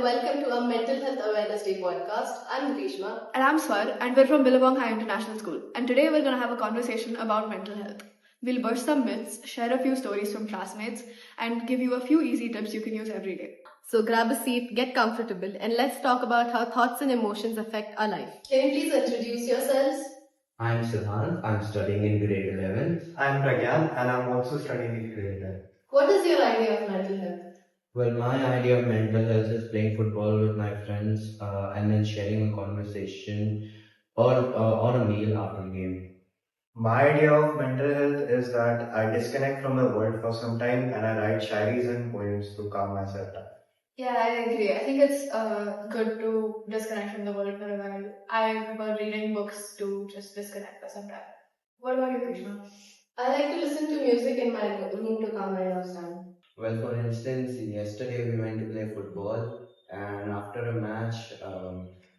welcome to our Mental Health Awareness Day podcast. I'm Grishma. And I'm Swar, and we're from Billabong High International School. And today we're going to have a conversation about mental health. We'll burst some myths, share a few stories from classmates, and give you a few easy tips you can use every day. So grab a seat, get comfortable, and let's talk about how thoughts and emotions affect our life. Can you please introduce yourselves? I'm Siddhant. I'm studying in grade 11. I'm Pragyan and I'm also studying in grade 11. What is your idea of mental health? Well, my idea of mental health is playing football with my friends and then sharing a conversation or a meal after a game. My idea of mental health is that I disconnect from the world for some time and I write shairis and poems to calm myself down. Yeah, I agree. I think it's good to disconnect from the world for a while. I remember reading books to just disconnect for some time. What about you, Krishna? I like to listen to music in my room to calm my nerves down. Well, for instance, yesterday we went to play football, and after a match,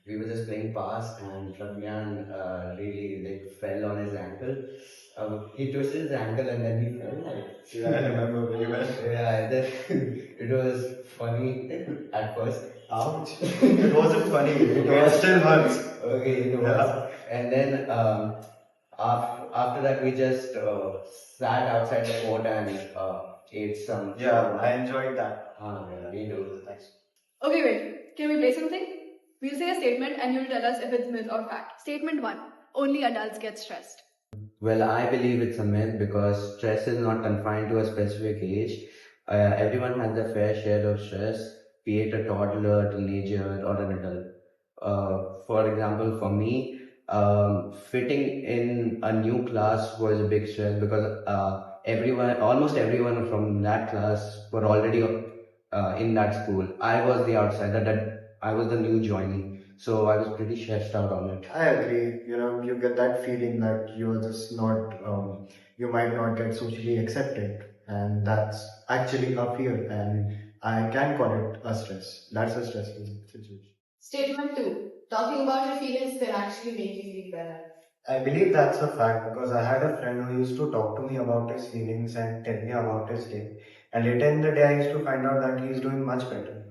we were just playing pass, and Pragyan really fell on his ankle. He twisted his ankle and then he fell. Yeah, I remember very well. Yeah, it was funny at first. Ouch. It wasn't funny. It still hurts. Okay, it was. And then after that, we just sat outside the court and ate some. Yeah, I enjoyed that. Yeah, me too. Thanks. Okay, wait. Can we play something? We'll say a statement and you'll tell us if it's myth or fact. Statement 1. Only adults get stressed. Well, I believe it's a myth because stress is not confined to a specific age. Everyone has their fair share of stress, be it a toddler, teenager, or an adult. For example, for me, fitting in a new class was a big stress because almost everyone from that class were already in that school. I was the outsider, that I was the new joining, so I was pretty stressed out on it. I agree. You get that feeling that you're just not, you might not get socially accepted. And that's actually a fear. And I can call it a stress. That's a stressful situation. Statement 2. Talking about your feelings can actually make you feel better. I believe that's a fact because I had a friend who used to talk to me about his feelings and tell me about his day. And later in the day, I used to find out that he's doing much better.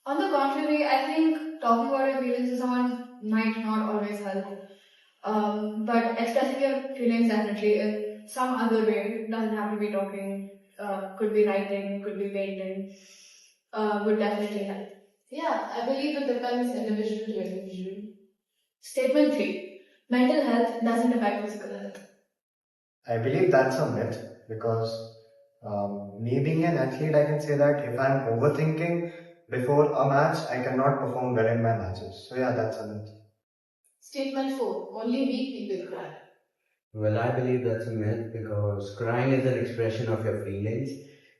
On the contrary, I think talking about your feelings to someone might not always help. But expressing your feelings definitely in some other way, doesn't have to be talking, could be writing, could be painting, would definitely help. Yeah, I believe it depends individual to individual. Statement 3. Mental health doesn't affect physical health. I believe that's a myth because me being an athlete, I can say that if I'm overthinking before a match, I cannot perform well in my matches. So yeah, that's a myth. Statement 4. Only weak people cry. Well, I believe that's a myth because crying is an expression of your feelings.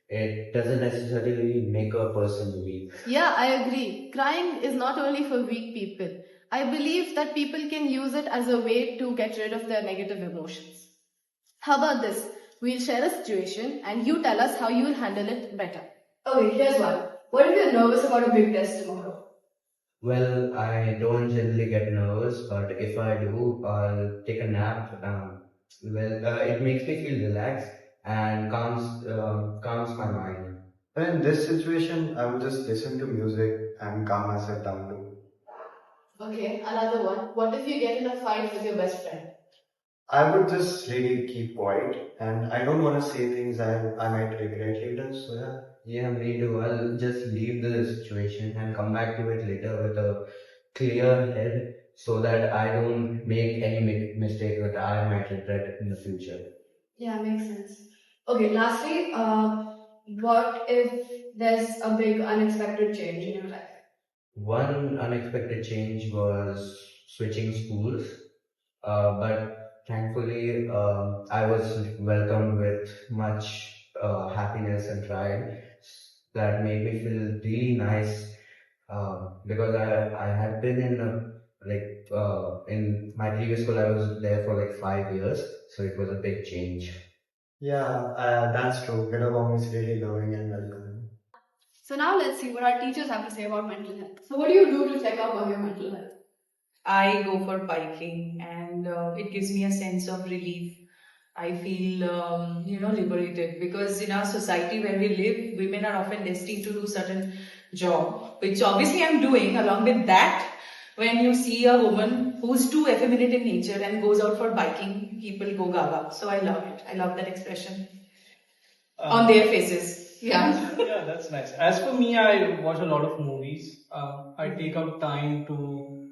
It doesn't necessarily make a person weak. Yeah, I agree. Crying is not only for weak people. I believe that people can use it as a way to get rid of their negative emotions. How about this? We'll share a situation and you tell us how you will handle it better. Okay, here's one. What if you're nervous about a big test tomorrow? Well, I don't generally get nervous, but if I do, I'll take a nap. It makes me feel relaxed and calms my mind. But in this situation, I would just listen to music and calm myself down too. Okay, another one. What if you get in a fight with your best friend? I would just really keep quiet and I don't want to say things I might regret later. So yeah. Yeah, me too. I'll just leave the situation and come back to it later with a clear head so that I don't make any mistake that I might regret in the future. Yeah, makes sense. Okay, lastly, what if there's a big unexpected change in your life? One unexpected change was switching schools, but thankfully I was welcomed with much happiness and pride that made me feel really nice because I had been in my previous school. I was there for 5 years, so it was a big change. Yeah, that's true. Billabong is really loving and welcoming. So now let's see what our teachers have to say about mental health. So what do you do to check up on your mental health? I go for biking and it gives me a sense of relief. I feel, liberated because in our society where we live, women are often destined to do certain job, which obviously I'm doing. Along with that, when you see a woman who's too effeminate in nature and goes out for biking, people go gaga. So I love it. I love that expression on their faces. Yeah. Yeah, that's nice. As for me, I watch a lot of movies. I take out time to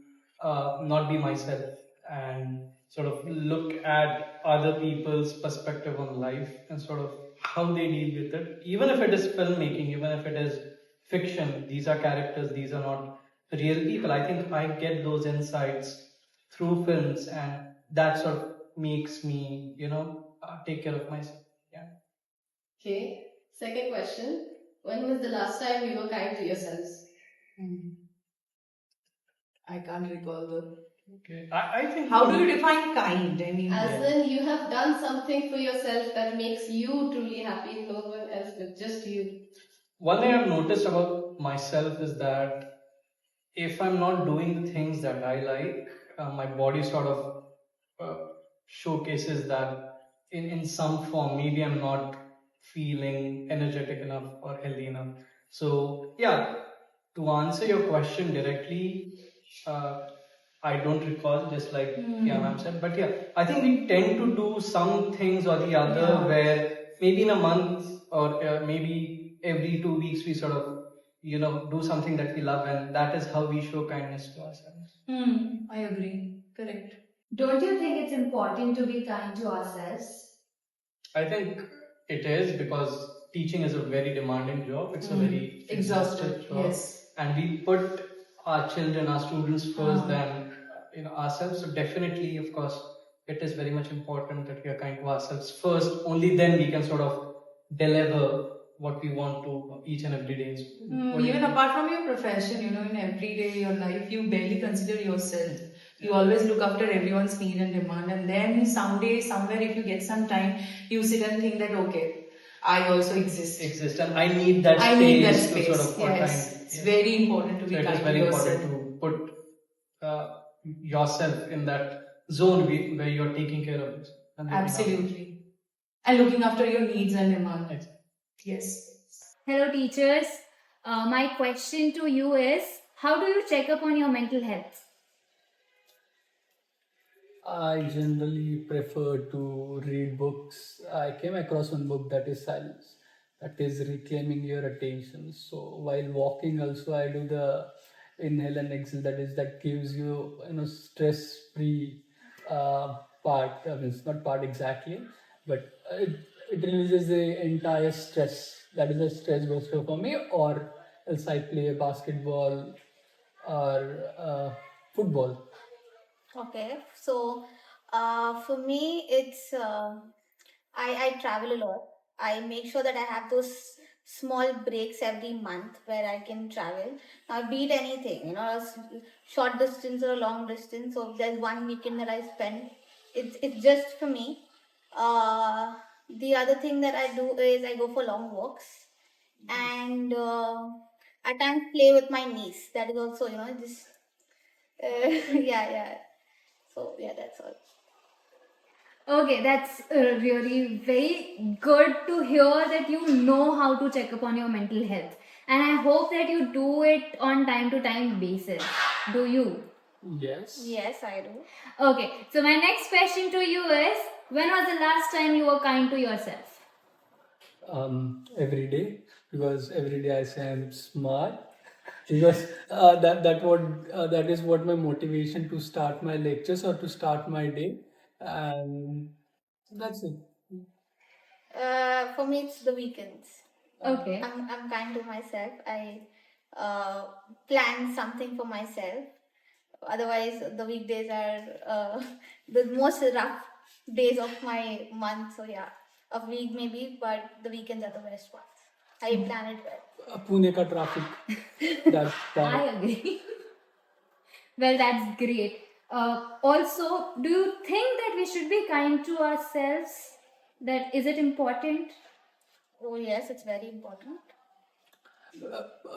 not be myself and sort of look at other people's perspective on life and sort of how they deal with it. Even if it is filmmaking, even if it is fiction, these are characters, these are not real people. I think I get those insights through films, and that sort of makes me, take care of myself. Yeah. Okay. Second question. When was the last time you were kind to yourselves? I can't recall the. Okay. I think. How do you define kind? I mean, As in, you have done something for yourself that makes you truly happy, no one else but just you. One thing I've noticed about myself is that if I'm not doing the things that I like, my body sort of uh, showcases that in some form. Maybe I'm not feeling energetic enough or healthy enough. So, yeah, to answer your question directly, uh, I don't recall, just like ma'am said. But yeah, I think we tend to do some things or the other Yeah. where maybe in a month or maybe every 2 weeks we sort of, do something that we love, and that is how we show kindness to ourselves. I agree. Correct. Don't you think it's important to be kind to ourselves? I think it is because teaching is a very demanding job. It's a very Exhausted. job, Yes. and we put our children, our students first than ourselves. So definitely, of course, it is very much important that we are kind to ourselves first. Only then we can sort of deliver what we want to each and every day. What do you Even think? apart from your profession, in everyday your life, you barely consider yourself. You always look after everyone's need and demand, and then someday, somewhere, if you get some time, you sit and think that okay, I also exist. And I need that I space need that to space. sort of put Yes, time. it's Yes. very important to be So it is kind to very yourself. important to put yourself in that zone where you're taking care of this. And looking after it. Absolutely, and looking after your needs and demands. Exactly. Yes. Hello, teachers. My question to you is, how do you check up on your mental health? I generally prefer to read books. I came across one book that is Silence, that is reclaiming your attention. So while walking, also I do the inhale and exhale. That gives you stress-free part. I mean, it's not part exactly, but it releases the entire stress. That is a stress buster for me. Or else I play basketball or football. Okay, so for me, it's I travel a lot. I make sure that I have those small breaks every month where I can travel. Now, be it anything, short distance or a long distance. So if there's one weekend that I spend, it's just for me. The other thing that I do is I go for long walks and at times play with my niece. That is also just yeah, yeah. So yeah, that's all. Okay, that's really very good to hear that you know how to check up on your mental health. And I hope that you do it on time to time basis. Do you? Yes. Yes, I do. Okay, so my next question to you is, when was the last time you were kind to yourself? Every day, because every day I say I'm smart, because that is what my motivation to start my lectures or to start my day, and that's it. For me, it's the weekends. Okay. I'm kind to myself. I plan something for myself. Otherwise, the weekdays are the most rough days of my month. So yeah, a week maybe, but the weekends are the best ones. I plan it well. Pune ka traffic. I agree. Well, that's great. Also, do you think that we should be kind to ourselves? That is it important? Oh yes, it's very important.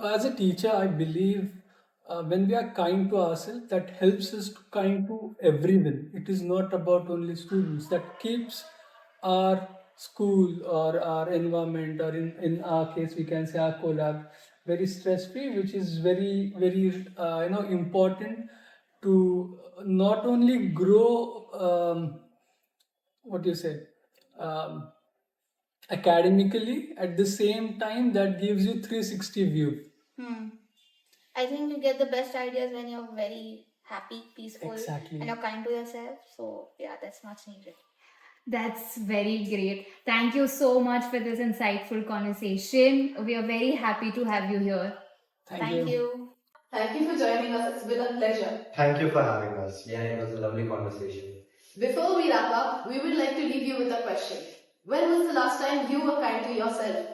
As a teacher, I believe when we are kind to ourselves, that helps us to kind to everyone. It is not about only students. That keeps our school or our environment, or in our case, we can say our collab, very stress free, which is very very important to not only grow what do you say um, academically, at the same time that gives you 360 view. Hmm. I think you get the best ideas when you're very happy, peaceful, Exactly. and you're kind to yourself. So yeah, that's much needed. That's very great. Thank you so much for this insightful conversation. We are very happy to have you here. Thank you. Thank you for joining us. It's been a pleasure. Thank you for having us. Yeah, it was a lovely conversation. Before we wrap up, we would like to leave you with a question. When was the last time you were kind to yourself?